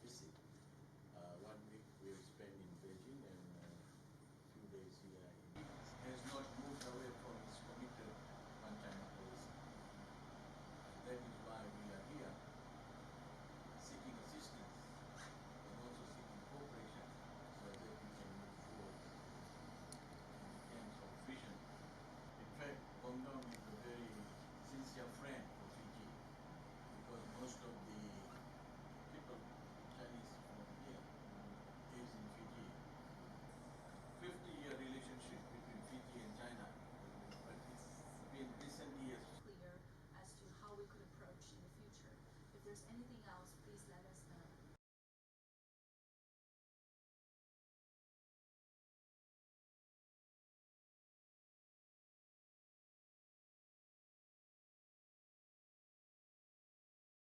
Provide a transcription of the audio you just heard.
visit. 1 week we'll spend in Beijing and a few days here. He has not moved away from his committed one-China policy. And that is why we are here, seeking assistance and also seeking cooperation so that we can move forward in terms of vision. In fact, Guangdong is a very sincere friend for Fiji because most of the people, Chinese from here, lives in Fiji. 50-year relationship between Fiji and China, but it's been recent years. Clear as to how we could approach in the future. If there's anything else, please let us know.